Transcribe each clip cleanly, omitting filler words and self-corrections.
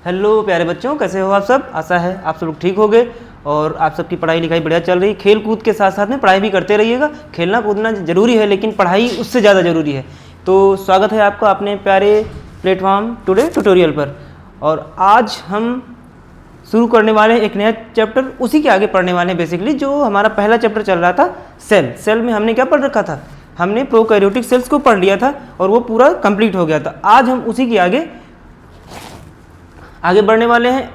Hello प्यारे बच्चों, कैसे हो आप सब। आशा है आप सब लोग ठीक हो गए और आप सबकी पढ़ाई लिखाई बढ़िया चल रही। खेल कूद के साथ साथ में पढ़ाई भी करते रहिएगा। खेलना कूदना जरूरी है लेकिन पढ़ाई उससे ज़्यादा ज़रूरी है। तो स्वागत है आपका अपने प्यारे प्लेटफॉर्म टुडे ट्यूटोरियल पर। और आज हम शुरू करने वाले हैं एक नया चैप्टर, उसी के आगे पढ़ने वाले हैं बेसिकली। जो हमारा पहला चैप्टर चल रहा था सेल में हमने क्या पढ़ रखा था, हमने प्रोकैरियोटिक सेल्स को पढ़ लिया था और वो पूरा कंप्लीट हो गया था। आज हम उसी के आगे बढ़ने वाले हैं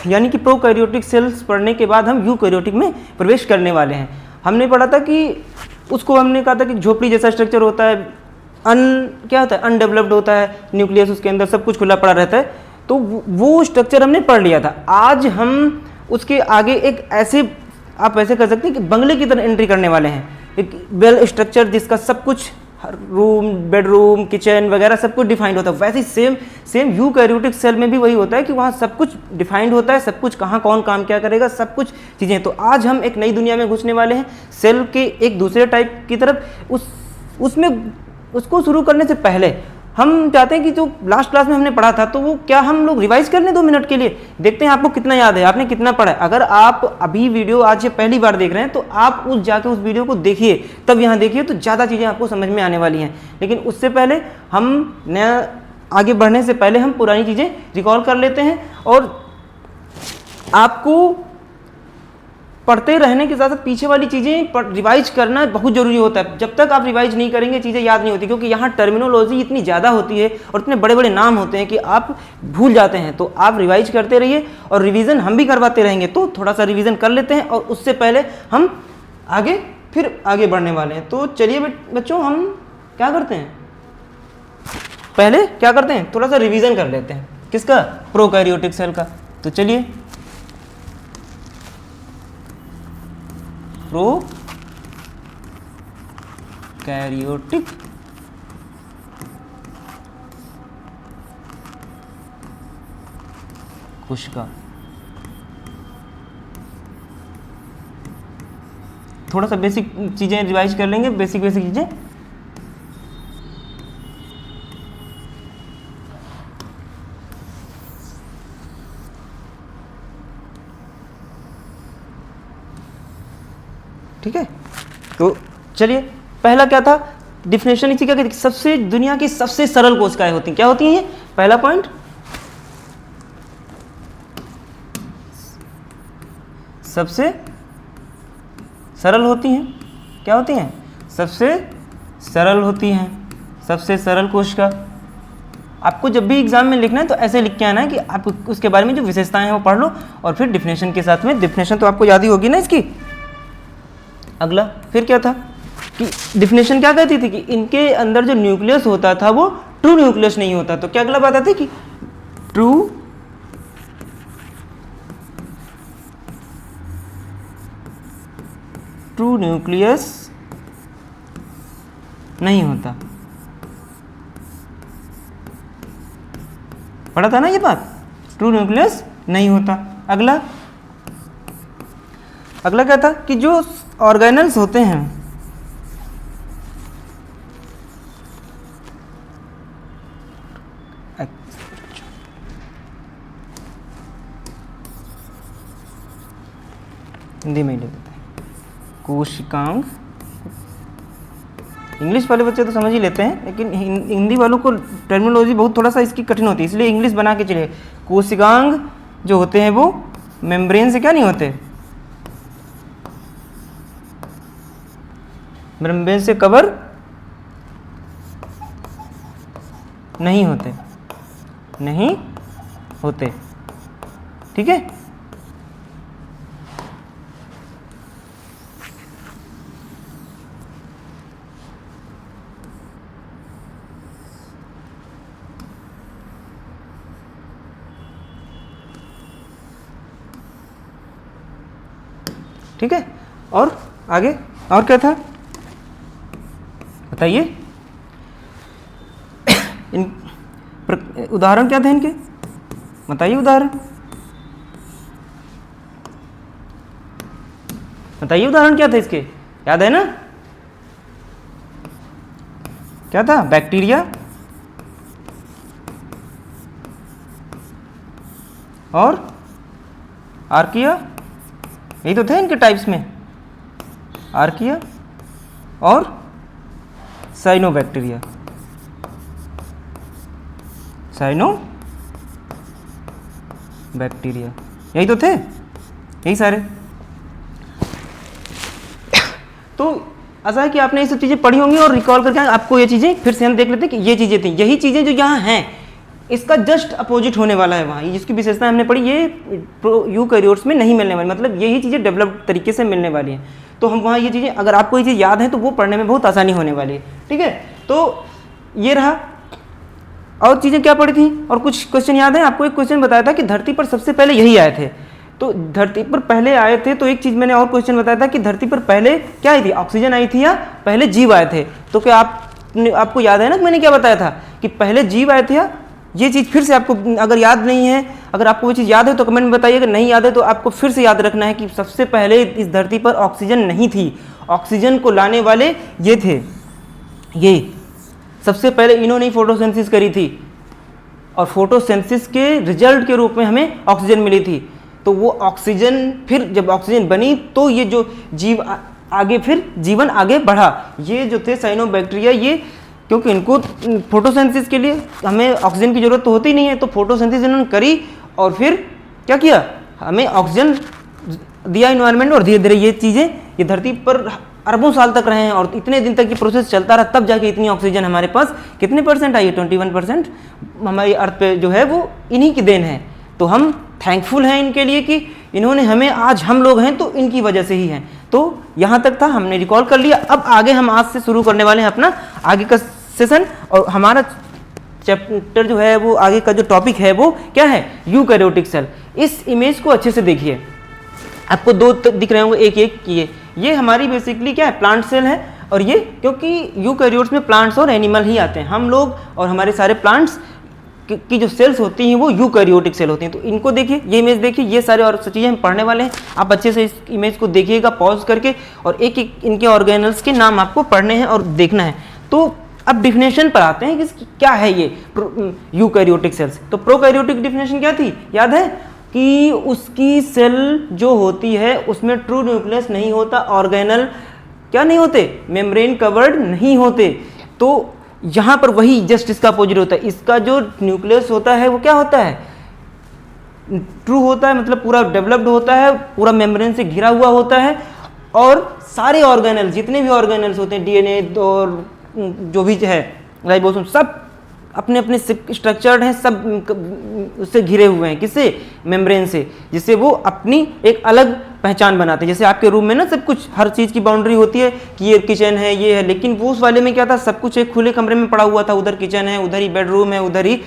यानी कि प्रोकैरियोटिक सेल्स पढ़ने के बाद हम यूकैरियोटिक में प्रवेश करने वाले हैं। हमने पढ़ा था कि उसको हमने कहा था कि झोपड़ी जैसा स्ट्रक्चर होता है, क्या होता है, अनडेवलप्ड होता है, न्यूक्लियस उसके अंदर सब कुछ खुला पड़ा रहता है। तो वो स्ट्रक्चर हमने पढ़ लिया था। आज हम उसके आगे एक ऐसे, आप ऐसे कर सकते हैं कि बंगले की तरह एंट्री करने वाले हैं। एक वेल स्ट्रक्चर जिसका सब कुछ, रूम, बेडरूम, किचन वगैरह सब कुछ डिफाइंड होता है। वैसे सेम यूकैरियोटिक सेल में भी वही होता है कि वहाँ सब कुछ डिफाइंड होता है, सब कुछ कहाँ कौन काम क्या करेगा, सब कुछ चीज़ें। तो आज हम एक नई दुनिया में घुसने वाले हैं, सेल के एक दूसरे टाइप की तरफ। उसमें उसको शुरू करने से पहले हम चाहते हैं कि जो लास्ट क्लास में हमने पढ़ा था तो वो क्या हम लोग रिवाइज कर लें 2 मिनट के लिए। देखते हैं आपको कितना याद है, आपने कितना पढ़ा है। अगर आप अभी वीडियो आज से पहली बार देख रहे हैं तो आप जाके उस वीडियो को देखिए, तब यहाँ देखिए तो ज़्यादा चीज़ें आपको समझ में आने वाली हैं। लेकिन उससे पहले हम नया आगे बढ़ने से पहले हम पुरानी चीज़ें रिकॉल कर लेते हैं। और आपको पढ़ते रहने के साथ साथ पीछे वाली चीज़ें रिवाइज करना बहुत ज़रूरी होता है। जब तक आप रिवाइज नहीं करेंगे चीज़ें याद नहीं होती, क्योंकि यहाँ टर्मिनोलॉजी इतनी ज़्यादा होती है और इतने बड़े बड़े नाम होते हैं कि आप भूल जाते हैं। तो आप रिवाइज करते रहिए और रिवीजन हम भी करवाते रहेंगे। तो थोड़ा सा रिवीजन कर लेते हैं और उससे पहले हम आगे बढ़ने वाले हैं। तो चलिए बच्चों, हम क्या करते हैं, पहले क्या करते हैं, थोड़ा सा रिवीजन कर लेते हैं। किसका? प्रोकैरियोटिक सेल का। तो चलिए, प्रोकैरियोटिक कोशिका। थोड़ा सा बेसिक चीजें रिवाइज कर लेंगे, बेसिक चीजें। ठीक है, तो चलिए, पहला क्या था, डिफिनेशन इसी का, सबसे दुनिया की सबसे सरल कोशिकाएं होती हैं। क्या होती हैं ये? पहला पॉइंट, सबसे सरल होती हैं। क्या होती हैं? सबसे सरल होती हैं, सबसे सरल कोशिका। आपको जब भी एग्जाम में लिखना है तो ऐसे लिख के आना है कि आप उसके बारे में जो विशेषताएं हैं वो पढ़ लो और फिर डिफिनेशन के साथ में, डिफिनेशन तो आपको याद ही होगी ना इसकी। अगला फिर क्या था कि डिफिनेशन क्या कहती थी कि इनके अंदर जो न्यूक्लियस होता था वो ट्रू न्यूक्लियस नहीं होता। तो क्या अगला बात आती कि ट्रू न्यूक्लियस नहीं होता। पढ़ा था ना ये बात, ट्रू न्यूक्लियस नहीं होता। अगला क्या था कि जो ऑर्गेनल्स होते हैं, हिंदी में ही लिख देते हैं, कोशिकांग। इंग्लिश वाले बच्चे तो समझ ही लेते हैं, लेकिन हिंदी वालों को टर्मिनोलॉजी बहुत थोड़ा सा इसकी कठिन होती है, इसलिए इंग्लिश बना के चलिए। कोशिकांग जो होते हैं वो मेम्ब्रेन से क्या नहीं होते, मेम्ब्रेन से कवर नहीं होते। ठीक है, ठीक है। और आगे और क्या था बताइए। उदाहरण क्या थे इनके, बताइए उदाहरण। बताइए उदाहरण क्या थे इसके, याद है ना? क्या था? बैक्टीरिया, और आर्किया, यही तो थे इनके टाइप्स में, आर्किया और साइनोबैक्टीरिया, साइनोबैक्टीरिया, यही तो थे, यही सारे। तो ऐसा है कि आपने ये सब चीज़ें पढ़ी होंगी और रिकॉल करके आपको ये चीज़ें फिर से हम देख लेते हैं कि ये चीज़ें थी, यही चीज़ें जो यहाँ हैं इसका जस्ट अपोजिट होने वाला है वहाँ, जिसकी विशेषता हमने पढ़ी ये यूकैरियोट्स में नहीं मिलने वाली, मतलब यही चीज़ें डेवलप्ड तरीके से मिलने वाली हैं। तो हम वहाँ ये चीज़ें, अगर आपको ये चीज़ याद है तो वो पढ़ने में बहुत आसानी होने वाली है, ठीक है। तो ये रहा, और चीज़ें क्या पढ़ी थी और कुछ क्वेश्चन याद है आपको? एक क्वेश्चन बताया था कि धरती पर सबसे पहले यही आए थे, तो धरती पर पहले आए थे, तो एक चीज़ मैंने और क्वेश्चन बताया था कि धरती पर पहले क्या आई थी, ऑक्सीजन आई थी या पहले जीव आए थे? तो क्या आपको याद है ना मैंने क्या बताया था कि पहले जीव आए थे? या ये चीज़ फिर से आपको अगर याद नहीं है, अगर आपको वो चीज़ याद है तो कमेंट में बताइए, अगर नहीं याद है तो आपको फिर से याद रखना है कि सबसे पहले इस धरती पर ऑक्सीजन नहीं थी, ऑक्सीजन को लाने वाले ये थे, ये सबसे पहले इन्होंने फोटोसिंथेसिस करी थी और फोटोसिंथेसिस के रिजल्ट के रूप में हमें ऑक्सीजन मिली थी। तो वो ऑक्सीजन, फिर जब ऑक्सीजन बनी तो ये जो जीव आगे, फिर जीवन आगे बढ़ा। ये जो थे साइनोबैक्टीरिया, ये क्योंकि इनको फोटोसिंथेसिस के लिए हमें ऑक्सीजन की ज़रूरत तो होती नहीं है, तो फोटोसिंथेसिस इन्होंने करी और फिर क्या किया, हमें ऑक्सीजन दिया इन्वायरमेंट, और धीरे धीरे ये चीज़ें ये धरती पर अरबों साल तक रहे हैं और इतने दिन तक ये प्रोसेस चलता रहा, तब जाके इतनी ऑक्सीजन हमारे पास कितने परसेंट आई है, 21% हमारी अर्थ पे जो है वो इन्हीं की देन है। तो हम थैंकफुल हैं इनके लिए कि इन्होंने हमें, आज हम लोग हैं तो इनकी वजह से ही हैं। तो यहाँ तक था, हमने रिकॉल कर लिया। अब आगे हम आज से शुरू करने वाले हैं अपना आगे का सेशन, और हमारा चैप्टर जो है वो आगे का जो टॉपिक है वो क्या है, यूकैरियोटिक सेल। इस इमेज को अच्छे से देखिए, आपको दो दिख रहे होंगे, एक एक ये हमारी बेसिकली क्या है, प्लांट सेल है। और ये क्योंकि यूकैरियोट्स में प्लांट्स और एनिमल ही आते हैं, हम लोग और हमारे सारे प्लांट्स की जो सेल्स होती हैं वो यूकैरियोटिक सेल होती हैं। तो इनको देखिए, ये इमेज देखिए, ये सारे और चीज़ें हम पढ़ने वाले हैं। आप अच्छे से इस इमेज को देखिएगा पॉज करके, और एक एक इनके ऑर्गेनल्स के नाम आपको पढ़ने हैं और देखना है। तो अब डिफिनेशन पर आते हैं कि क्या है ये यूकैरियोटिक सेल्स। तो प्रोकैरियोटिक डिफिनेशन क्या थी, याद है कि उसकी सेल जो होती है उसमें ट्रू न्यूक्लियस नहीं होता, ऑर्गेनल क्या नहीं होते, मेम्ब्रेन कवर्ड नहीं होते। तो यहाँ पर वही जस्ट इसका अपोजिट होता है, इसका जो न्यूक्लियस होता है वो क्या होता है, ट्रू होता है, मतलब पूरा डेवलप्ड होता है, पूरा मेम्ब्रेन से घिरा हुआ होता है। और सारे ऑर्गेनल, जितने भी ऑर्गेनल्स होते हैं, डीएनए और जो भी है राइबोसोम, सब अपने अपने स्ट्रक्चर्ड हैं, सब उससे घिरे हुए हैं, किससे, मेम्ब्रेन से, जिससे वो अपनी एक अलग पहचान बनाते हैं। जैसे आपके रूम में ना सब कुछ, हर चीज़ की बाउंड्री होती है कि ये किचन है, ये है, लेकिन वो उस वाले में क्या था, सब कुछ एक खुले कमरे में पड़ा हुआ था, उधर किचन है, उधर ही बेडरूम है, उधर ही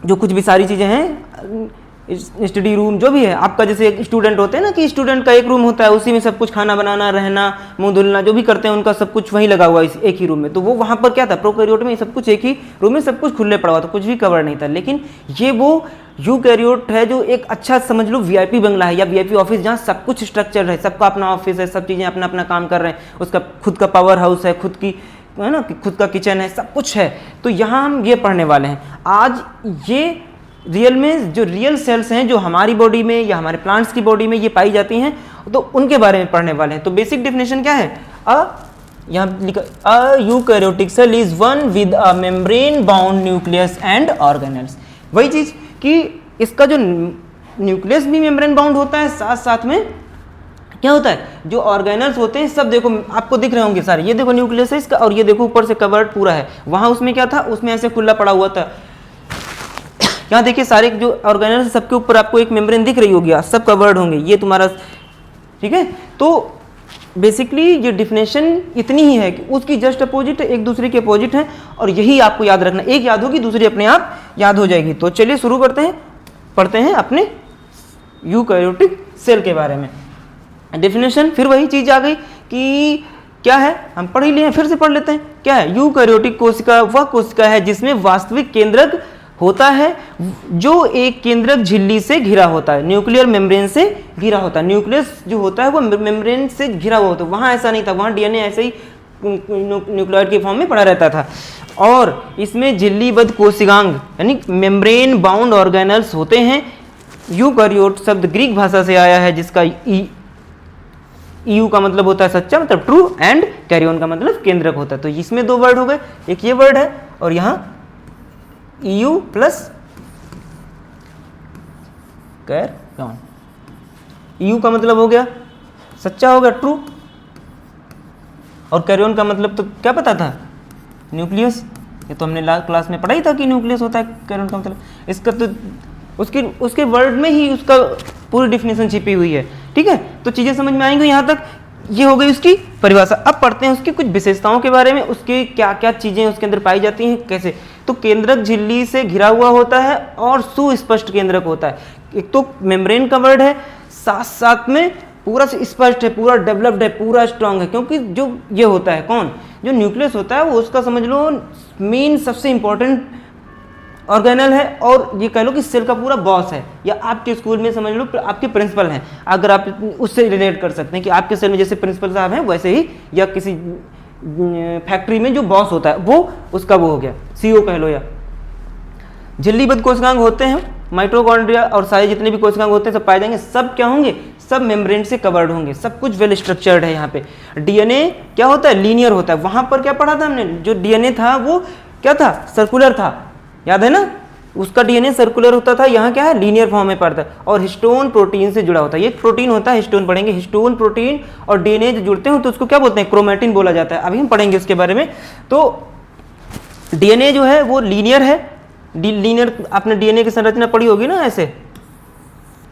जो कुछ भी सारी चीज़ें हैं, स्टडी रूम जो भी है आपका। जैसे एक स्टूडेंट होते हैं ना कि स्टूडेंट का एक रूम होता है, उसी में सब कुछ खाना बनाना, रहना, मुंह धुलना, जो भी करते हैं उनका सब कुछ वहीं लगा हुआ है इस एक ही रूम में। तो वो वहाँ पर क्या था, प्रोकैरियोट में सब कुछ एक ही रूम में सब कुछ खुले पड़ा हुआ था, कुछ भी कवर नहीं था। लेकिन ये वो यूकैरियोट है जो एक अच्छा समझ लो वीआईपी बंगला है या वीआईपी ऑफिस, जहाँ सब कुछ स्ट्रक्चर है, सबका अपना ऑफिस है, सब चीज़ें अपना अपना काम कर रहे हैं, उसका खुद का पावर हाउस है, खुद की है ना, खुद का किचन है, सब कुछ है। तो यहाँ हम ये पढ़ने वाले हैं आज। ये रियल में जो रियल सेल्स हैं जो हमारी बॉडी में या हमारे प्लांट्स की बॉडी में ये पाई जाती हैं, तो उनके बारे में पढ़ने वाले हैं। तो बेसिक डेफिनेशन क्या है, यहाँ लिखा, a eukaryotic cell is one with a membrane bound nucleus and organelles. वही चीज़ कि इसका जो न्यूक्लियस भी मेम्ब्रेन बाउंड होता है, साथ साथ में क्या होता है, जो ऑर्गेनल्स होते हैं सब देखो आपको दिख रहे होंगे सारे, ये देखो न्यूक्लियस है इसका, और ये देखो ऊपर से कवर्ड पूरा है। वहाँ उसमें क्या था, उसमें ऐसे खुला पड़ा हुआ था। यहाँ देखिए सारे जो ऑर्गेनल्स सबके ऊपर आपको एक मेम्ब्रेन दिख रही होगी, सब कवर्ड होंगे, ये तुम्हारा ठीक है। तो बेसिकली ये डिफिनेशन इतनी ही है कि उसकी जस्ट अपोजिट है, एक दूसरे के अपोजिट है, और यही आपको याद रखना, एक याद होगी दूसरी अपने आप याद हो जाएगी। तो चलिए शुरू करते हैं, पढ़ते हैं अपने यूकैरियोटिक सेल के बारे में। डेफिनेशन फिर वही चीज आ गई कि क्या है, हम पढ़ ही लिए, फिर से पढ़ लेते हैं। क्या है, यूकैरियोटिक कोशिका वह कोशिका है जिसमें वास्तविक केंद्रक होता है जो एक केंद्रक झिल्ली से घिरा होता है, न्यूक्लियर मेम्ब्रेन से घिरा होता है। न्यूक्लियस जो होता है वो मेम्ब्रेन से घिरा हुआ होता है, वहाँ ऐसा नहीं था, वहाँ डीएनए ऐसे ही न्यूक्लियोइड के फॉर्म में पड़ा रहता था। और इसमें झिल्लीबद्ध कोशिकांग यानी मेम्ब्रेन बाउंड ऑर्गेनल्स होते हैं। यूकैरियोट शब्द ग्रीक भाषा से आया है जिसका ईयू का मतलब होता है सच्चा, मतलब ट्रू, एंड कैरियन का मतलब केंद्रक होता है। तो इसमें दो वर्ड हो गए, एक ये वर्ड है और यहाँ ईयू प्लस कैरियन। ईयू का मतलब हो गया सच्चा, हो गया ट्रू, और कैरियन का मतलब तो क्या पता था, न्यूक्लियस। ये तो हमने क्लास में पढ़ा ही था कि न्यूक्लियस होता है कैरियन का मतलब। इसका तो उसके वर्ड में ही उसका पूरी डिफिनेशन छिपी हुई है। ठीक है, तो चीज़ें समझ में आएंगी यहाँ तक। ये हो गई उसकी परिभाषा। अब पढ़ते हैं उसकी कुछ विशेषताओं के बारे में, उसके क्या क्या चीज़ें उसके अंदर पाई जाती हैं, कैसे। तो केंद्रक झिल्ली से घिरा हुआ होता है और सुस्पष्ट केंद्रक होता है। एक तो मेम्ब्रेन का वर्ड है, साथ साथ में पूरा स्पष्ट है, पूरा डेवलप्ड है, पूरा स्ट्रांग है, क्योंकि जो ये होता है कौन, जो न्यूक्लियस होता है वो उसका समझ लो मेन सबसे इंपॉर्टेंट ऑर्गेनल है, और ये कह लो कि सेल का पूरा बॉस है, या आपके स्कूल में समझ लो आपके प्रिंसिपल हैं, अगर आप उससे रिलेट कर सकते हैं कि आपके सेल में जैसे प्रिंसिपल साहब हैं वैसे ही, या किसी फैक्ट्री में जो बॉस होता है वो उसका वो हो गया, सीईओ कह लो। या झिल्लीबद्ध कोशिकांग होते हैं, माइटोकॉन्ड्रिया और सारे जितने भी कोशिकांग होते हैं सब पाए जाएंगे। सब क्या होंगे, सब मेम्ब्रेन से कवर्ड होंगे, सब कुछ वेल स्ट्रक्चर्ड है। यहाँ पे डीएनए क्या होता है, लीनियर होता है। वहां पर क्या पढ़ा था हमने, जो डीएनए था वो क्या था, सर्कुलर था, याद है ना, उसका डीएनए सर्कुलर होता था, यहाँ क्या है लीनियर फॉर्म में पड़ता है, और हिस्टोन प्रोटीन से जुड़ा होता है। ये प्रोटीन होता है, हिस्टोन पढ़ेंगे, हिस्टोन प्रोटीन और डीएनए जो जुड़ते हैं तो उसको क्या बोलते हैं, क्रोमैटिन बोला जाता है, अभी हम पढ़ेंगे उसके बारे में। तो डीएनए जो है वो लीनियर है, लीनियर आपने डीएनए की संरचना पढ़ी होगी ना ऐसे,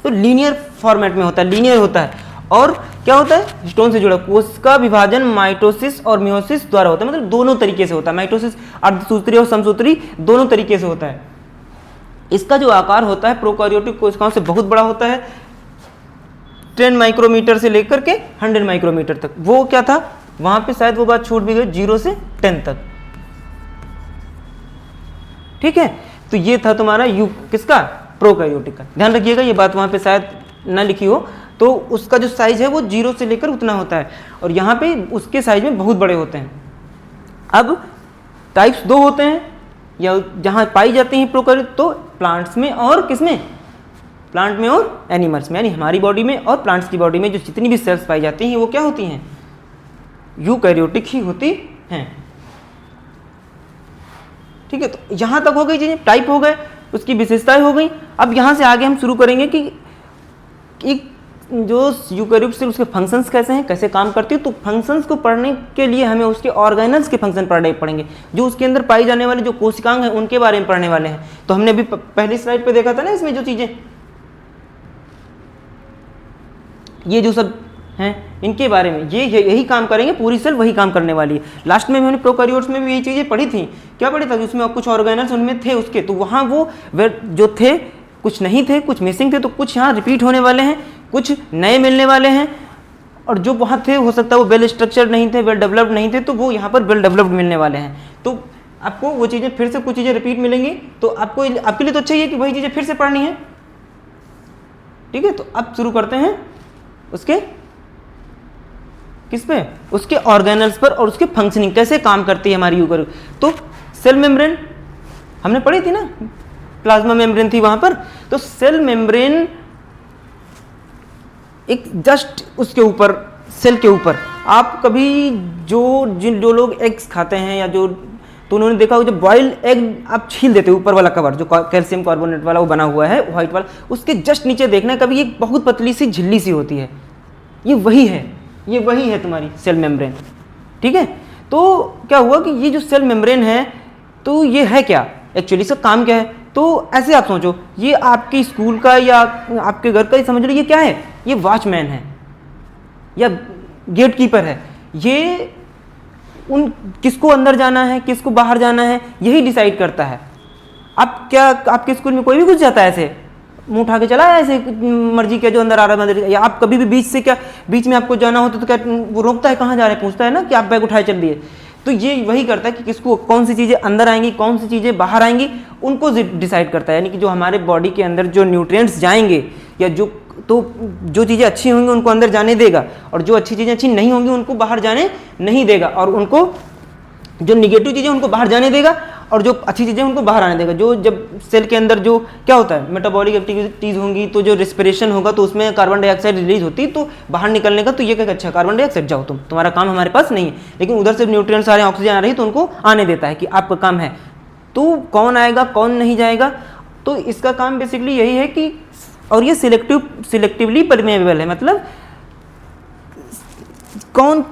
तो लीनियर फॉर्मेट में होता है, लीनियर होता है, और क्या होता है, हिस्टोन से जुड़ा। कोश का विभाजन माइटोसिस और मियोसिस द्वारा होता है, मतलब दोनों तरीके से होता है, माइटोसिस अर्धसूत्री और समसूत्री दोनों तरीके से होता है। इसका जो आकार होता है प्रोकैरियोटिक कोशिकाओं से बहुत बड़ा होता है, 10 माइक्रोमीटर से लेकर के 100 माइक्रोमीटर तक। वो क्या था, वहां पे शायद वो बात छूट भी गई, 0 से 10 तक। ठीक है, तो ये था तुम्हारा यू किसका, प्रोकैरियोटिक का। ध्यान रखिएगा ये बात वहां पे शायद ना लिखी हो, तो उसका जो साइज है वो 0 से लेकर उतना होता है, और यहाँ पे उसके साइज में बहुत बड़े होते हैं। अब टाइप्स दो होते हैं, या जहाँ पाई जाती हैं प्रोकैरियोट, तो प्लांट्स में और किसमें, प्लांट में और एनिमल्स में, यानी हमारी बॉडी में और प्लांट्स की बॉडी में जो जितनी भी सेल्स पाई जाती हैं वो क्या होती हैं, यूकैरियोटिक ही होती हैं। ठीक है, तो यहाँ तक हो गई चीजें, टाइप हो गए, उसकी विशेषताएं हो गई। अब यहाँ से आगे हम शुरू करेंगे कि एक जो यूकैरियोट से उसके फंक्शंस कैसे हैं, कैसे काम करती है। तो फंक्शंस को पढ़ने के लिए हमें उसके ऑर्गेनल्स के फंक्शन पढ़ेंगे, जो उसके अंदर पाई जाने वाले जो कोशिकांग हैं उनके बारे में पढ़ने वाले हैं। तो हमने अभी पहली स्लाइड पे देखा था ना, इसमें जो चीजें ये जो सब हैं इनके बारे में ये यही काम करेंगे, पूरी सेल वही काम करने वाली है। लास्ट में हमने प्रोकैरियोट्स में भी यही चीज़ें पढ़ी थी। क्या पढ़ी था, उसमें कुछ ऑर्गेनल्स उनमें थे उसके, तो वहाँ वो जो थे कुछ नहीं थे, कुछ मिसिंग थे, तो कुछ यहाँ रिपीट होने वाले हैं, कुछ नए मिलने वाले हैं, और जो वहाँ थे हो सकता है वो वेल स्ट्रक्चर्ड नहीं थे, वेल डेवलप्ड नहीं थे, तो वो यहाँ पर वेल डेवलप्ड मिलने वाले हैं। तो आपको वो चीज़ें फिर से कुछ चीज़ें रिपीट मिलेंगी, तो आपके लिए तो अच्छा ही है कि वही चीज़ें फिर से पढ़नी है। ठीक है, तो अब शुरू करते हैं उसके किस पे, उसके ऑर्गेनल्स पर और उसके फंक्शनिंग कैसे काम करती है हमारी यूकैरियोट। तो सेल मेम्ब्रेन हमने पढ़ी थी ना, प्लाज्मा मेम्ब्रेन थी वहां पर। तो सेल मेम्ब्रेन एक जस्ट उसके ऊपर, सेल के ऊपर, आप कभी जो लोग एग्स खाते हैं या जो, तो उन्होंने देखा होगा जब बॉइल्ड एग आप छील देते हो, ऊपर वाला कवर जो कैल्शियम कार्बोनेट वाला वो बना हुआ है व्हाइट वाला, उसके जस्ट नीचे देखना कभी एक बहुत पतली सी झिल्ली सी होती है, ये वही है, ये वही है तुम्हारी सेल मेम्ब्रेन। ठीक है, तो क्या हुआ कि ये जो सेल मेम्ब्रेन है तो ये है क्या एक्चुअली, इसका काम क्या है। तो ऐसे आप सोचो, ये आपके स्कूल का या आपके घर का ही समझ लो, ये क्या है, ये वॉचमैन है या गेट कीपर है। ये उन किसको अंदर जाना है किसको बाहर जाना है यही डिसाइड करता है। अब क्या आपके स्कूल में कोई भी घुस जाता है ऐसे मुंह उठा के चला ऐसे मर्जी के जो अंदर आ रहा है, या आप कभी भी बीच में आपको जाना होता तो क्या वो रोकता है, कहाँ जा रहे हैं, पूछता है ना कि आप बैग उठाए चल दिए। तो ये वही करता है कि किसको कौन सी चीज़ें अंदर आएंगी कौन सी चीज़ें बाहर आएंगी, उनको डिसाइड करता है। यानी कि जो हमारे बॉडी के अंदर जो न्यूट्रिएंट्स जाएंगे या जो चीज़ें अच्छी होंगी उनको अंदर जाने देगा, और जो अच्छी चीज़ें अच्छी नहीं होंगी उनको बाहर जाने नहीं देगा, और उनको जो निगेटिव चीज़ें उनको बाहर जाने देगा और जो अच्छी चीज़ें उनको बाहर आने देगा। जो जब सेल के अंदर जो क्या होता है, मेटाबॉलिक एक्टिविटीज़ होंगी तो जो रेस्पिरेशन होगा तो उसमें कार्बन डाइऑक्साइड रिलीज होती, तो बाहर निकलने का तो ये क्या, अच्छा कार्बन डाइऑक्साइड जाओ तुम्हारा काम हमारे पास नहीं है, लेकिन उधर से न्यूट्रिएंट्स आ रहे हैं, ऑक्सीजन आ रही है, तो उनको आने देता है कि आपका काम है। तो कौन आएगा कौन नहीं जाएगा, तो इसका काम बेसिकली यही है कि, और ये सिलेक्टिवली परमेएबल है, मतलब कौन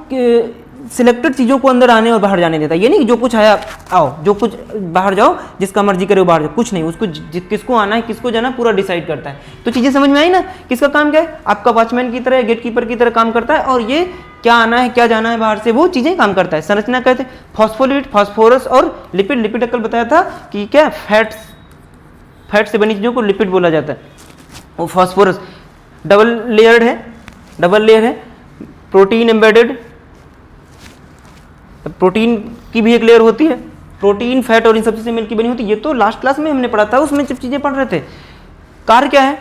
सिलेक्टेड चीज़ों को अंदर आने और बाहर जाने देता है। ये नहीं कि जो कुछ आया आओ, जो कुछ बाहर जाओ, जिसका मर्जी करे वो बाहर जाओ, कुछ नहीं, उसको किसको आना है किसको जाना पूरा डिसाइड करता है। तो चीज़ें समझ में आई ना, किसका काम क्या है, आपका वॉचमैन की तरह, गेट कीपर की तरह काम करता है, और ये क्या आना है क्या जाना है बाहर से वो चीज़ें काम करता है। संरचना कहते हैं फॉस्फोलिपिड, फास्फोरस और लिपिड। लिपिड अकल बताया था कि क्या फैट से बनी चीज़ों को लिपिड बोला जाता है। वो फास्फोरस डबल लेयर है, प्रोटीन एम्बेडेड, प्रोटीन की भी एक लेयर होती है, प्रोटीन फैट और इन सबसे से मिलकर बनी होती है। ये तो लास्ट क्लास में हमने पढ़ा था, उसमें जब चीज़ें पढ़ रहे थे। कार्य क्या है,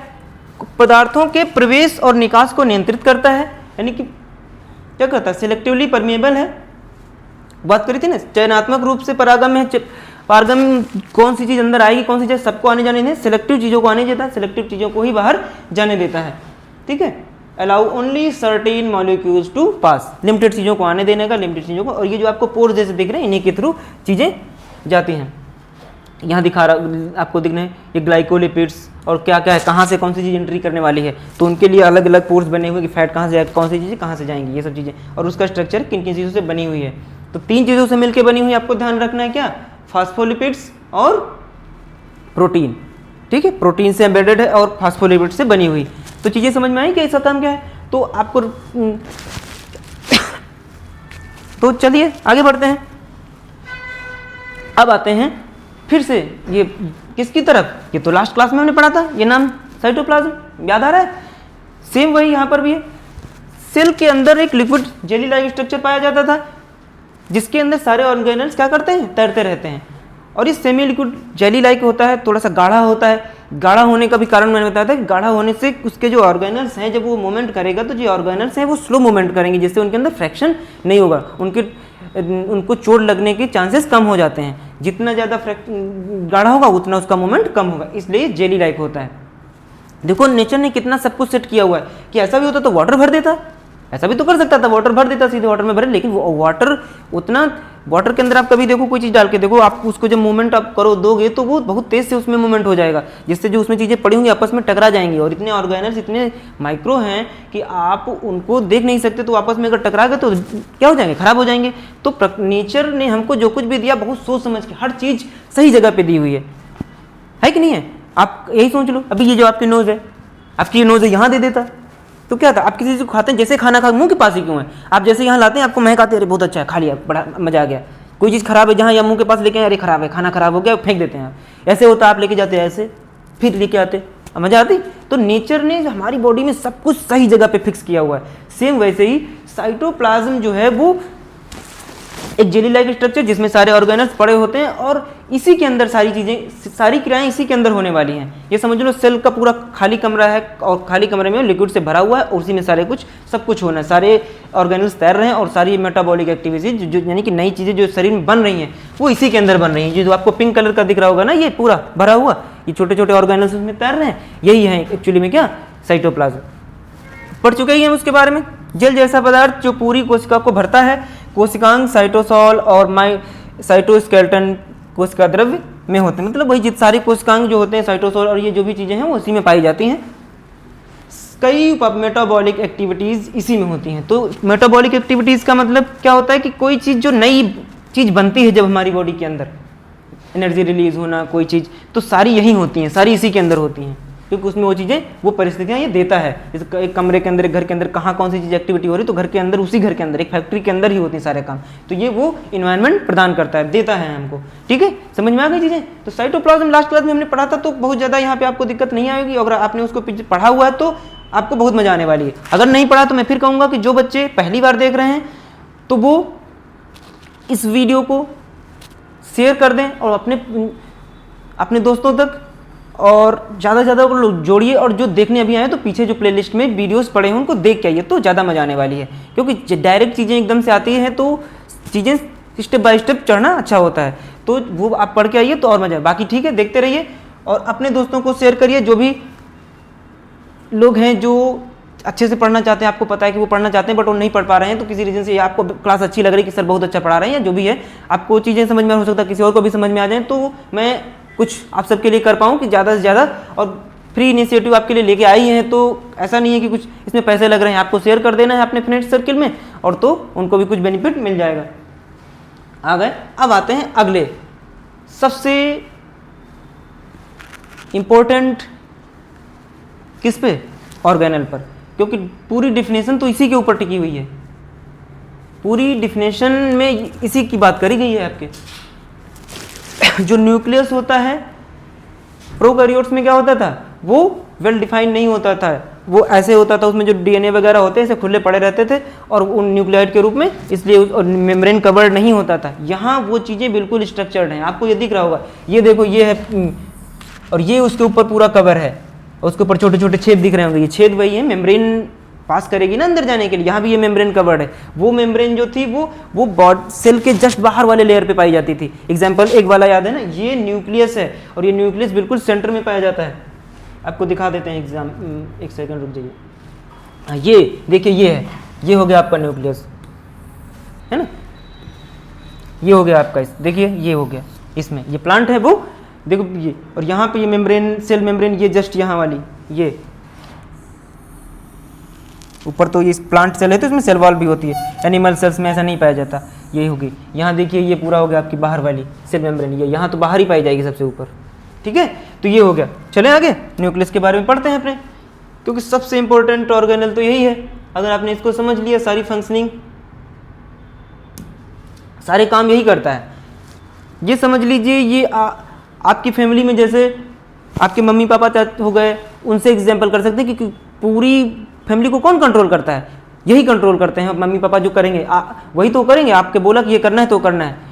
पदार्थों के प्रवेश और निकास को नियंत्रित करता है, यानी कि क्या करता है, सिलेक्टिवली परमेएबल है, बात करी थी ना, चयनात्मक रूप से पारगम है, पारगम कौन सी चीज़ अंदर आएगी कौन सी चीज़ सबको आने जाने दें, सिलेक्टिव चीज़ों को आने देता है, सिलेक्टिव चीज़ों को ही बाहर जाने देता है, ठीक है। Allow only certain molecules to pass, limited चीज़ों को आने देने का, लिमिटेड चीज़ों को, और ये जो आपको पोर्स जैसे दिख रहे हैं इन्हीं के थ्रू चीज़ें जाती हैं। यहाँ दिखा रहा आपको दिख रहे हैं ये ग्लाइकोलिपिड्स और क्या क्या है, कहाँ से कौन सी चीज़ एंट्री करने वाली है, तो उनके लिए अलग अलग पोर्स बने हुए कि फैट कहाँ से जाएगा, कौन सी चीज़ें कहाँ से जाएंगी, ये सब चीज़ें, और उसका स्ट्रक्चर किन किन चीज़ों से बनी हुई है। तो 3 चीज़ों से मिलकर बनी हुई आपको ध्यान रखना है, क्या, फास्फोलिपिड्स और प्रोटीन, ठीक है, प्रोटीन से एम्बेडेड है और फास्फोलिपिड से बनी हुई। तो चीज़ें समझ में आई कि इसका काम क्या है। तो आपको तो चलिए आगे बढ़ते हैं। अब आते हैं फिर से ये किसकी तरफ, ये तो लास्ट क्लास में हमने पढ़ा था, ये नाम साइटोप्लाज्म याद आ रहा है, सेम वही यहाँ पर भी है। सेल के अंदर एक लिक्विड जेली लाइक स्ट्रक्चर पाया जाता था, जिसके अंदर सारे ऑर्गेनल्स क्या करते हैं, तैरते रहते हैं, और ये सेमी लिक्विड जेली लाइक होता है, थोड़ा सा गाढ़ा होता है। गाढ़ा होने का भी कारण मैंने बताया था कि गाढ़ा होने से उसके जो ऑर्गेनल्स हैं जब वो मूवमेंट करेगा तो जो ऑर्गेनल्स हैं वो स्लो मूवमेंट करेंगे, जिससे उनके अंदर फ्रैक्शन नहीं होगा, उनको चोट लगने के चांसेस कम हो जाते हैं। जितना ज़्यादा गाढ़ा होगा उतना उसका मूवमेंट कम होगा, इसलिए जेली लाइक होता है। देखो नेचर ने कितना सब कुछ सेट किया हुआ है कि ऐसा भी होता तो वाटर भर देता, ऐसा भी तो कर सकता था, वाटर भर देता, सीधे वाटर में भरे, लेकिन वो वाटर के अंदर आप कभी देखो कोई चीज़ डाल के देखो, आप उसको जब मूवमेंट आप करो दोगे तो वो बहुत तेज़ से उसमें मूवमेंट हो जाएगा, जिससे जो उसमें चीज़ें पड़ी होंगी आपस में टकरा जाएंगी, और इतने ऑर्गेनल्स इतने माइक्रो हैं कि आप उनको देख नहीं सकते, तो आपस में अगर टकरा गए तो क्या हो जाएंगे, खराब हो जाएंगे। तो नेचर ने हमको जो कुछ भी दिया बहुत सोच समझ के, हर चीज़ सही जगह पर दी हुई है कि नहीं है। आप यही सोच लो, अभी ये जो आपकी नोज़ है, आपकी नोज़ है यहाँ दे देता तो क्या था, आप किसी चीज़ को खाते हैं, जैसे खाना खा मुंह के पास ही क्यों है, आप जैसे यहाँ लाते हैं आपको महक आती है, अरे बहुत अच्छा है खा लिया, बड़ा मजा आ गया। कोई चीज़ खराब है जहाँ या मुंह के पास लेके आए, अरे खराब है, खाना खराब हो गया, फेंक देते हैं आप। ऐसे होता आप लेके जाते हैं ऐसे, फिर लेके आते, मजा आती। तो नेचर ने हमारी बॉडी में सब कुछ सही जगह पे फिक्स किया हुआ है। सेम वैसे ही साइटोप्लाज्म जो है वो एक जेली लाइक स्ट्रक्चर जिसमें सारे ऑर्गेनल्स पड़े होते हैं, और इसी के अंदर सारी चीज़ें, सारी क्रियाएं इसी के अंदर होने वाली हैं। ये समझ लो सेल का पूरा खाली कमरा है, और खाली कमरे में लिक्विड से भरा हुआ है, और उसी में सारे कुछ सब कुछ होना है, सारे ऑर्गेनल्स तैर रहे हैं, और सारी मेटाबॉलिक एक्टिविटीज जो यानी कि नई चीज़ें जो शरीर में बन रही हैं वो इसी के अंदर बन रही हैं। जो आपको पिंक कलर का दिख रहा होगा ना, ये पूरा भरा हुआ, ये छोटे छोटे ऑर्गेनल्स उसमें तैर रहे हैं, यही है एक्चुअली में क्या, साइटोप्लाज्म। पढ़ चुके ही हम उसके बारे में। जेल जैसा पदार्थ जो पूरी कोशिका को भरता है, कोशिकांग साइटोसॉल और साइटोस्केलेटन कोशिका द्रव्य में होते हैं, मतलब वही जितने सारे कोशिकांग जो होते हैं, साइटोसॉल और ये जो भी चीज़ें हैं वो इसी में पाई जाती हैं। कई मेटाबॉलिक एक्टिविटीज़ इसी में होती हैं। तो मेटाबॉलिक एक्टिविटीज़ का मतलब क्या होता है कि कोई चीज़ जो नई चीज़ बनती है जब हमारी बॉडी के अंदर, एनर्जी रिलीज होना कोई चीज़, तो सारी यही होती हैं, सारी इसी के अंदर होती हैं, क्योंकि उसमें वो चीज़ें, वो परिस्थितियाँ ये देता है। जैसे एक कमरे के अंदर, एक घर के अंदर कहाँ कौन सी चीज़ एक्टिविटी हो रही, तो घर के अंदर, उसी घर के अंदर, एक फैक्ट्री के अंदर ही होती हैं सारे काम। तो ये वो इन्वायरमेंट प्रदान करता है, देता है हमको, ठीक है, समझ में आ गई चीज़ें। तो साइटोप्लाज्म लास्ट क्लास में हमने पढ़ा था, तो बहुत ज़्यादा यहाँ पे आपको दिक्कत नहीं आएगी। अगर आपने उसको पढ़ा हुआ है तो आपको बहुत मजा आने वाली है। अगर नहीं पढ़ा तो मैं फिर कहूँगा कि जो बच्चे पहली बार देख रहे हैं तो वो इस वीडियो को शेयर कर दें और अपने दोस्तों तक, और ज़्यादा से ज़्यादा लोग जोड़िए। और जो देखने अभी आए तो पीछे जो प्लेलिस्ट में वीडियोस पड़े हैं उनको देख के आइए, तो ज़्यादा मजा आने वाली है। क्योंकि डायरेक्ट चीज़ें एकदम से आती हैं तो चीज़ें स्टेप बाय स्टेप चढ़ना अच्छा होता है। तो वो आप पढ़ के आइए तो और मजा है। बाकी ठीक है, देखते रहिए और अपने दोस्तों को शेयर करिए, जो भी लोग हैं जो अच्छे से पढ़ना चाहते हैं, आपको पता है कि वो पढ़ना चाहते हैं बट वो नहीं पढ़ पा रहे हैं, तो किसी रीजन से आपको क्लास अच्छी लग रही है कि सर बहुत अच्छा पढ़ा रहे हैं, या जो भी है आपको चीज़ें समझ में हो सकता है किसी और को भी समझ में आ जाए, तो मैं कुछ आप सबके लिए कर पाऊँ कि ज़्यादा से ज़्यादा, और फ्री इनिशिएटिव आपके लिए लेके आई हैं, तो ऐसा नहीं है कि कुछ इसमें पैसे लग रहे हैं, आपको शेयर कर देना है अपने फ्रेंड्स सर्किल में और तो उनको भी कुछ बेनिफिट मिल जाएगा। आ गए, अब आते हैं अगले सबसे इम्पोर्टेंट किस पे, ऑर्गेनल पर, क्योंकि पूरी डिफिनेशन तो इसी के ऊपर टिकी हुई है, पूरी डिफिनेशन में इसी की बात करी गई है आपके। जो न्यूक्लियस होता है प्रोकैरियोट्स में क्या होता था, वो वेल डिफाइंड नहीं होता था, वो ऐसे होता था, उसमें जो डीएनए वगैरह होते हैं ऐसे खुले पड़े रहते थे और उन न्यूक्लियोइड के रूप में, इसलिए मेम्ब्रेन कवर्ड नहीं होता था। यहाँ वो चीज़ें बिल्कुल स्ट्रक्चर्ड हैं, आपको ये दिख रहा होगा, ये देखो ये है और ये उसके ऊपर पूरा कवर है, उसके ऊपर छोटे छोटे छेद दिख रहे होंगे, ये छेद वही है, मेम्ब्रेन पास करेगी ना अंदर जाने के लिए, यहाँ भी ये मेम्ब्रेन कवर्ड है। वो मेम्ब्रेन जो थी वो बॉडी सेल के जस्ट बाहर वाले लेयर पे पाई जाती थी। एग्जाम्पल एक वाला याद है ना, ये न्यूक्लियस है और ये न्यूक्लियस बिल्कुल सेंटर में पाया जाता है, आपको दिखा देते हैं एग्जाम, एक सेकंड रुक जाइए। ये देखिए, ये है, ये हो गया आपका न्यूक्लियस, है ना, ये हो गया आपका, देखिए ये हो गया, इसमें ये प्लांट है वो देखो ये, और यहाँ पे ये मेम्ब्रेन, सेल मेम्ब्रेन, ये जस्ट यहाँ वाली, ये ऊपर तो ये प्लांट सेल है तो इसमें सेल वॉल भी होती है, एनिमल सेल्स में ऐसा नहीं पाया जाता। ये होगी, यहाँ देखिए ये पूरा हो गया आपकी बाहर वाली सेल मेम्ब्रेन, ये यहाँ तो बाहर ही पाई जाएगी सबसे ऊपर, ठीक है। तो ये हो गया, चलें आगे न्यूक्लियस के बारे में पढ़ते हैं अपने, क्योंकि सबसे इंपॉर्टेंट ऑर्गेनल तो यही है। अगर आपने इसको समझ लिया, सारी फंक्शनिंग, सारे काम यही करता है। ये समझ लीजिए, ये आपकी फैमिली में जैसे आपके मम्मी पापा हो गए, उनसे एग्जाम्पल कर सकते हैं कि पूरी फैमिली को कौन कंट्रोल करता है, यही कंट्रोल करते हैं मम्मी पापा, जो करेंगे वही तो करेंगे, आपके बोला कि ये करना है तो करना है।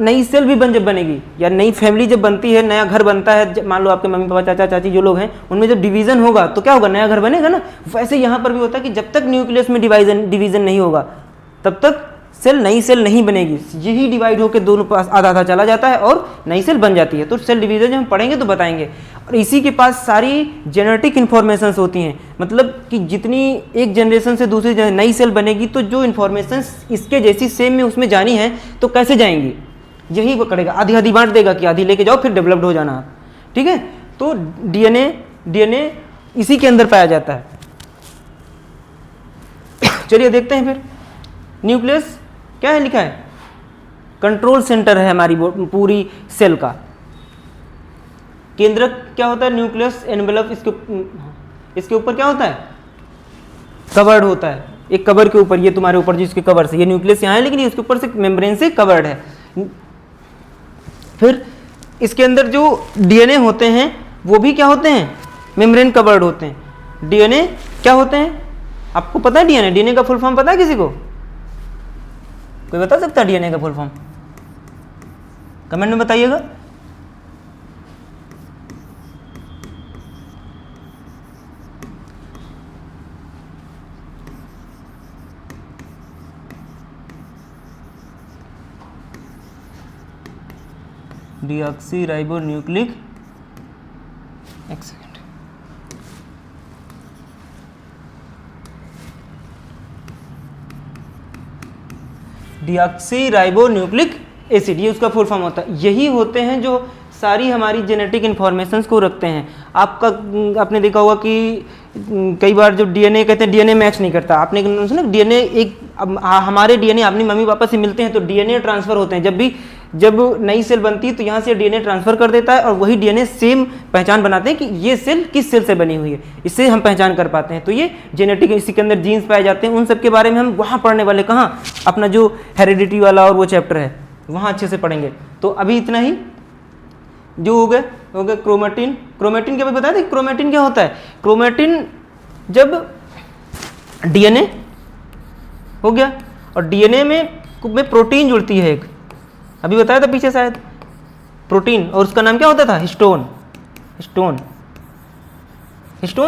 नई सेल भी जब बनेगी या नई फैमिली जब बनती है, नया घर बनता है, मान लो आपके मम्मी पापा चाचा चाची जो लोग हैं उनमें जब डिवीजन होगा तो क्या होगा, नया घर बनेगा ना। वैसे यहाँ पर भी होता है कि जब तक न्यूक्लियस में डिवीजन नहीं होगा तब तक नई सेल नहीं बनेगी, यही डिवाइड होकर दोनों पास आधा आधा चला जाता है और नई सेल बन जाती है। तो सेल डिवीजन जब हम पढ़ेंगे तो बताएंगे। और इसी के पास सारी जेनेटिक इन्फॉर्मेशंस होती हैं, मतलब कि जितनी एक जनरेशन से दूसरी नई सेल बनेगी तो जो इन्फॉर्मेशंस इसके जैसी सेम में उसमें जानी है तो कैसे जाएंगी, यही वो करेगा, आधी आधी बांट देगा कि आधी लेके जाओ फिर डेवलप्ड हो जाना, ठीक है। तो डीएनए इसी के अंदर पाया जाता है। चलिए देखते हैं फिर, न्यूक्लियस क्या है, लिखा है कंट्रोल सेंटर है हमारी पूरी सेल का। केंद्रक क्या होता है, न्यूक्लियस एनवेलप, इसके ऊपर क्या होता है, कवर्ड होता है, एक कवर के ऊपर, ये तुम्हारे ऊपर जिसके कवर से, ये न्यूक्लियस यहाँ है लेकिन ये उसके ऊपर से मेम्ब्रेन से कवर्ड है। फिर इसके अंदर जो डीएनए होते हैं वो भी क्या होते हैं, मेम्ब्रेन कवर्ड होते हैं। डीएनए क्या होते हैं, आपको पता है डीएनए का फुल फॉर्म पता है किसी को, कोई बता सकता है डीएनए का फुल फॉर्म, कमेंट में बताइएगा। डीऑक्सी राइबो न्यूक्लिक, एक second, deoxy ribo nucleic acid, ये उसका फुल फॉर्म होता है। यही होते हैं जो सारी हमारी जेनेटिक इन्फॉर्मेशंस को रखते हैं। आपने देखा होगा कि कई बार जो डीएनए कहते हैं डीएनए मैच नहीं करता, आपने सुना डीएनए एक हमारे डीएनए अपनी मम्मी पापा से मिलते हैं तो डीएनए ट्रांसफर होते हैं। जब नई सेल बनती है तो यहाँ से डीएनए ट्रांसफर कर देता है और वही डीएनए सेम पहचान बनाते हैं कि ये सेल किस सेल से बनी हुई है, इससे हम पहचान कर पाते हैं। तो ये जेनेटिक, इसी के अंदर जीन्स पाए जाते हैं, उन सब के बारे में हम वहाँ पढ़ने वाले, कहाँ, अपना जो हेरिडिटी वाला और वो चैप्टर है वहाँ अच्छे से पढ़ेंगे। तो अभी इतना ही जो हो गया क्रोमेटिन के बारे में बता दें। क्रोमेटिन क्या होता है, क्रोमेटिन जब डीएनए हो गया और डीएनए में प्रोटीन जुड़ती है, एक अभी बताया था पीछे शायद, प्रोटीन, और उसका नाम क्या होता था, हिस्टोन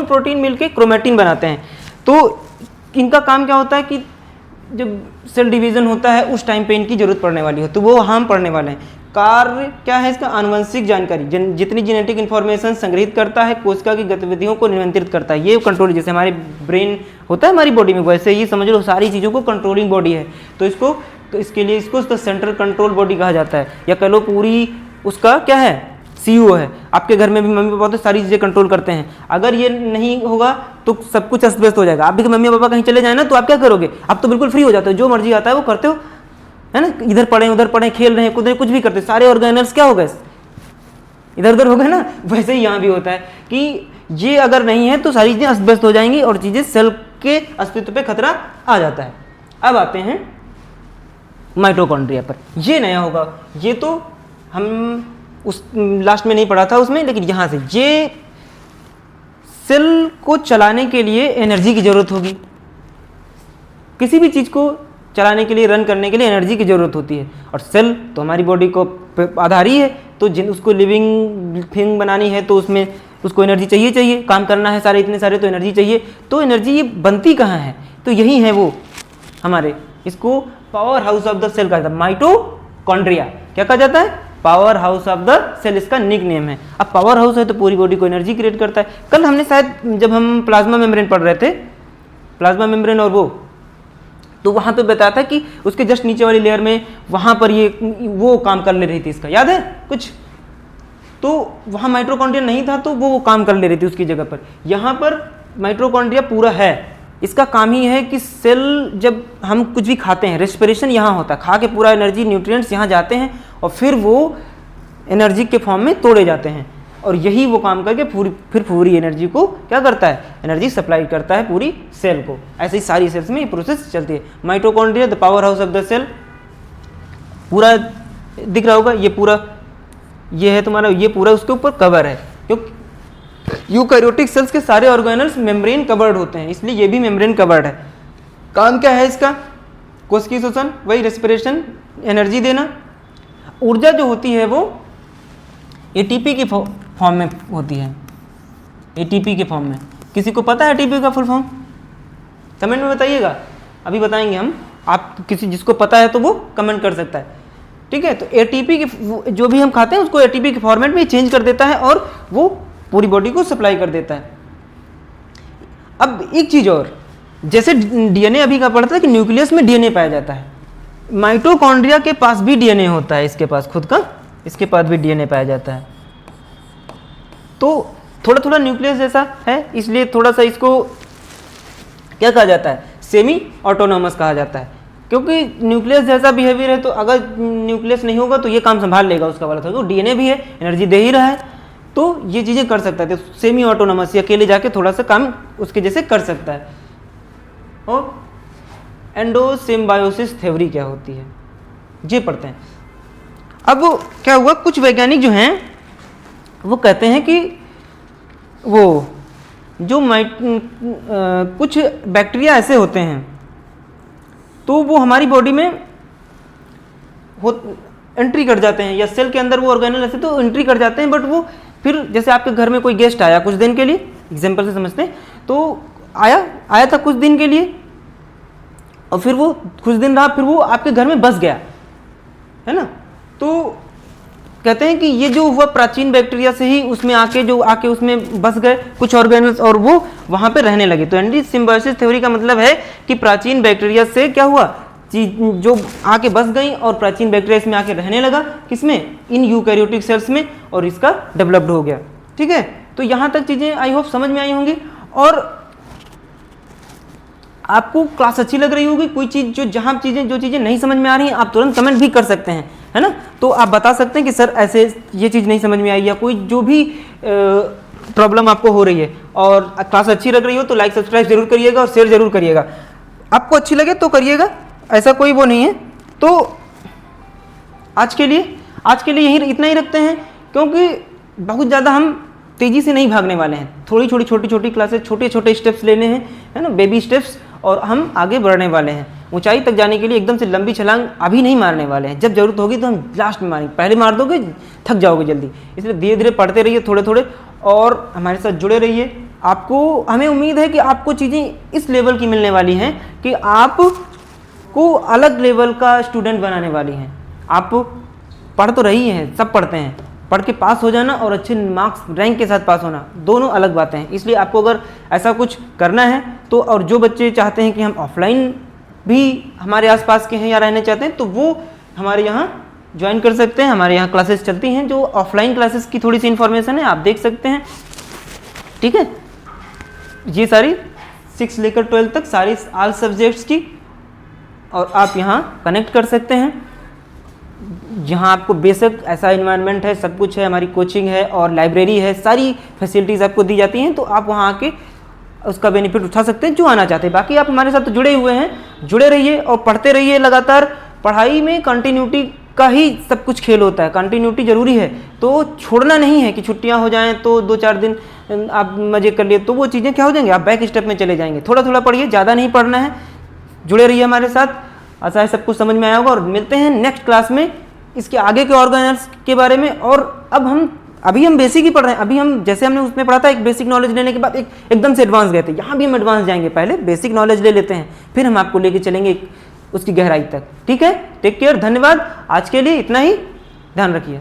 प्रोटीन मिलके क्रोमेटिन बनाते हैं। तो इनका काम क्या होता है कि जब सेल डिवीज़न होता है उस टाइम पे इनकी जरूरत पड़ने वाली हो, तो वो हम पढ़ने वाले हैं। कार्य क्या है इसका? आनुवंशिक जानकारी, जितनी जेनेटिक इन्फॉर्मेशन संग्रहित करता है, कोशिका की गतिविधियों को नियंत्रित करता है। ये कंट्रोल, जैसे हमारे ब्रेन होता है हमारी बॉडी में, वैसे ही समझ लो सारी चीज़ों को कंट्रोलिंग बॉडी है। तो इसके लिए इसको सेंट्रल कंट्रोल बॉडी कहा जाता है, या कह लो पूरी उसका क्या है? सीईओ है। आपके घर में भी मम्मी पापा तो सारी चीज़ें कंट्रोल करते हैं। अगर ये नहीं होगा तो सब कुछ अस्त व्यस्त हो जाएगा। आप भी मम्मी पापा कहीं चले जाए ना, तो आप क्या करोगे? आप तो बिल्कुल फ्री हो जाते हो, जो मर्जी आता है वो करते हो, है ना। इधर पढ़े उधर पढ़े, खेल रहे हैं कूद रहे, कुछ भी करते, सारे ऑर्गेनल्स क्या हो गए? इधर उधर हो गए ना। वैसे ही यहाँ भी होता है कि ये अगर नहीं है तो सारी चीज़ें अस्त व्यस्त हो जाएंगी और चीज़ें सेल के अस्तित्व पे खतरा आ जाता है। अब आते हैं माइटोकॉन्ड्रिया पर। ये नया होगा, ये तो हम उस लास्ट में नहीं पढ़ा था उसमें, लेकिन यहाँ से ये सेल को चलाने के लिए एनर्जी की ज़रूरत होगी। किसी भी चीज़ को चलाने के लिए, रन करने के लिए एनर्जी की ज़रूरत होती है, और सेल तो हमारी बॉडी को आधार ही है। तो उसको लिविंग थिंग बनानी है तो उसमें उसको एनर्जी चाहिए, काम करना है सारे इतने सारे, तो एनर्जी चाहिए। तो एनर्जी ये बनती कहाँ है? तो यही है वो हमारे, इसको powerhouse of the cell कहा जाता है। माइटोकॉन्ड्रिया क्या कहा जाता है? Powerhouse of the cell, इसका निक नेम है। अब पावर हाउस है तो पूरी बॉडी को एनर्जी क्रिएट करता है। कल हमने शायद जब हम प्लाज्मा मेम्ब्रेन पढ़ रहे थे, प्लाज्मा मेम्ब्रेन और वो, तो वहाँ पे बताया था कि उसके जस्ट नीचे वाली लेयर में वहाँ पर ये वो काम कर ले रही थी, इसका याद है कुछ? तो वहाँ माइटोकॉन्ड्रिया नहीं था तो वो काम कर ले रही थी उसकी जगह पर। यहाँ पर माइटोकॉन्ड्रिया पूरा है, इसका काम ही है कि सेल, जब हम कुछ भी खाते हैं, रेस्पिरेशन यहाँ होता है, खा के पूरा एनर्जी न्यूट्रिएंट्स यहाँ जाते हैं और फिर वो एनर्जी के फॉर्म में तोड़े जाते हैं, और यही वो काम करके फिर पूरी एनर्जी को क्या करता है? एनर्जी सप्लाई करता है पूरी सेल को। ऐसे ही सारी सेल्स में ये प्रोसेस चलती है। Mitochondria the powerhouse of the cell, पूरा दिख रहा होगा, ये पूरा ये है तुम्हारा, ये पूरा उसके ऊपर कवर है, क्योंकि यूकैरियोटिक सेल्स के सारे ऑर्गेनल्स मेम्ब्रेन कवर्ड होते हैं, इसलिए ये भी मेम्ब्रेन कवर्ड है। काम क्या है इसका? कोशिकीय श्वसन, वही रेस्पिरेशन, एनर्जी देना। ऊर्जा जो होती है वो एटीपी के फॉर्म में होती है, एटीपी के फॉर्म में। किसी को पता है एटीपी का फुल फॉर्म? कमेंट में बताइएगा, अभी बताएंगे हम। आप किसी जिसको पता है तो वो कमेंट कर सकता है, ठीक है। तो एटीपी के जो भी हम खाते हैं उसको एटीपी के फॉर्मेट में चेंज कर देता है और वो पूरी बॉडी को सप्लाई कर देता है। अब एक चीज़ और, जैसे डीएनए अभी का पढ़ता है कि न्यूक्लियस में डीएनए पाया जाता है, माइटोकॉन्ड्रिया के पास भी डीएनए होता है, इसके पास खुद का, इसके पास भी डीएनए पाया जाता है। तो थोड़ा थोड़ा न्यूक्लियस जैसा है, इसलिए थोड़ा सा इसको क्या कहा जाता है? सेमी ऑटोनोमस कहा जाता है, क्योंकि न्यूक्लियस जैसा बिहेवियर है। तो अगर न्यूक्लियस नहीं होगा तो ये काम संभाल लेगा उसका वाला था, तो डीएनए भी है, एनर्जी दे ही रहा है, तो ये चीज़ें कर सकता है। तो सेमी ऑटोनोमस, ये अकेले जाके थोड़ा सा काम उसके जैसे कर सकता है। और एंडोसिम्बायोसिस थ्योरी क्या होती है, ये पढ़ते हैं। अब क्या हुआ, कुछ वैज्ञानिक जो हैं वो कहते हैं कि वो जो कुछ बैक्टीरिया ऐसे होते हैं तो वो हमारी बॉडी में एंट्री कर जाते हैं, या सेल के अंदर वो ऑर्गेनल ऐसे तो एंट्री कर जाते हैं, बट वो फिर जैसे आपके घर में कोई गेस्ट आया कुछ दिन के लिए, एग्जाम्पल से समझते हैं, तो आया था कुछ दिन के लिए और फिर वो कुछ दिन रहा, फिर वो आपके घर में बस गया, है ना। तो कहते हैं कि ये जो हुआ प्राचीन बैक्टीरिया से ही उसमें आके उसमें बस गए कुछ ऑर्गेनल्स और वो वहाँ पे रहने लगे। तो एंडोसिम्बायोसिस थ्योरी का मतलब है कि प्राचीन बैक्टीरिया से क्या हुआ, जो आके बस गई और प्राचीन बैक्टीरिया इसमें आके रहने लगा, किसमें? इन यूकैरियोटिक सेल्स में, और इसका डेवलप्ड हो गया, ठीक है। तो यहाँ तक चीज़ें आई होप समझ में आई होंगी, और आपको क्लास अच्छी लग रही होगी। कोई चीज़ जो चीज़ें नहीं समझ में आ रही हैं आप तुरंत कमेंट भी कर सकते हैं, है ना। तो आप बता सकते हैं कि सर ऐसे ये चीज़ नहीं समझ में आई, या कोई जो भी प्रॉब्लम आपको हो रही है, और क्लास अच्छी लग रही हो तो लाइक सब्सक्राइब जरूर करिएगा और शेयर जरूर करिएगा। आपको अच्छी लगे तो करिएगा, ऐसा कोई वो नहीं है। तो आज के लिए यही इतना ही रखते हैं, क्योंकि बहुत ज़्यादा हम तेज़ी से नहीं भागने वाले हैं। थोड़ी छोटी क्लासेस, छोटे छोटे स्टेप्स लेने हैं, है ना, बेबी स्टेप्स, और हम आगे बढ़ने वाले हैं। ऊंचाई तक जाने के लिए एकदम से लंबी छलांग अभी नहीं मारने वाले हैं, जब जरूरत होगी तो हम लास्ट में मारेंगे, पहले मार दोगे थक जाओगे जल्दी। इसलिए धीरे धीरे पढ़ते रहिए थोड़े, और हमारे साथ जुड़े रहिए। हमें उम्मीद है कि आपको चीज़ें इस लेवल की मिलने वाली हैं कि आप को अलग लेवल का स्टूडेंट बनाने वाली हैं। आप पढ़ तो रही हैं, सब पढ़ते हैं, पढ़ के पास हो जाना और अच्छे मार्क्स रैंक के साथ पास होना दोनों अलग बातें हैं। इसलिए आपको अगर ऐसा कुछ करना है तो, और जो बच्चे चाहते हैं कि हम ऑफलाइन भी हमारे आसपास के हैं या रहने चाहते हैं, तो वो हमारे यहाँ ज्वाइन कर सकते हैं। हमारे यहाँ क्लासेस चलती हैं, जो ऑफलाइन क्लासेस की थोड़ी सी इन्फॉर्मेशन है आप देख सकते हैं, ठीक है। ये सारी 6 लेकर 12 तक सारी ऑल सब्जेक्ट्स की, और आप यहाँ कनेक्ट कर सकते हैं। जहाँ आपको बेसिक ऐसा इन्वायरमेंट है, सब कुछ है, हमारी कोचिंग है और लाइब्रेरी है, सारी फैसिलिटीज़ आपको दी जाती हैं, तो आप वहाँ आके उसका बेनिफिट उठा सकते हैं जो आना चाहते हैं। बाकी आप हमारे साथ तो जुड़े हुए हैं, जुड़े रहिए और पढ़ते रहिए लगातार। पढ़ाई में कंटिन्यूटी का ही सब कुछ खेल होता है, कंटिन्यूटी जरूरी है, तो छोड़ना नहीं है कि छुट्टियां हो जाएं तो 2-4 दिन आप मजे कर लिए तो वो चीज़ें क्या हो जाएंगे, आप बैक स्टेप में चले जाएंगे। थोड़ा थोड़ा पढ़िए, ज़्यादा नहीं पढ़ना है, जुड़े रहिए हमारे साथ। आशा है सब कुछ समझ में आया होगा और मिलते हैं नेक्स्ट क्लास में इसके आगे के ऑर्गेनाइजर्स के बारे में। और अब अभी हम बेसिक ही पढ़ रहे हैं। अभी हम जैसे हमने उसमें पढ़ा था, एक बेसिक नॉलेज लेने के बाद एकदम से एडवांस गए थे, यहाँ भी हम एडवांस जाएंगे। पहले बेसिक नॉलेज ले लेते हैं, फिर हम आपको लेके चलेंगे उसकी गहराई तक। ठीक है, टेक केयर, धन्यवाद। आज के लिए इतना ही, ध्यान रखिए।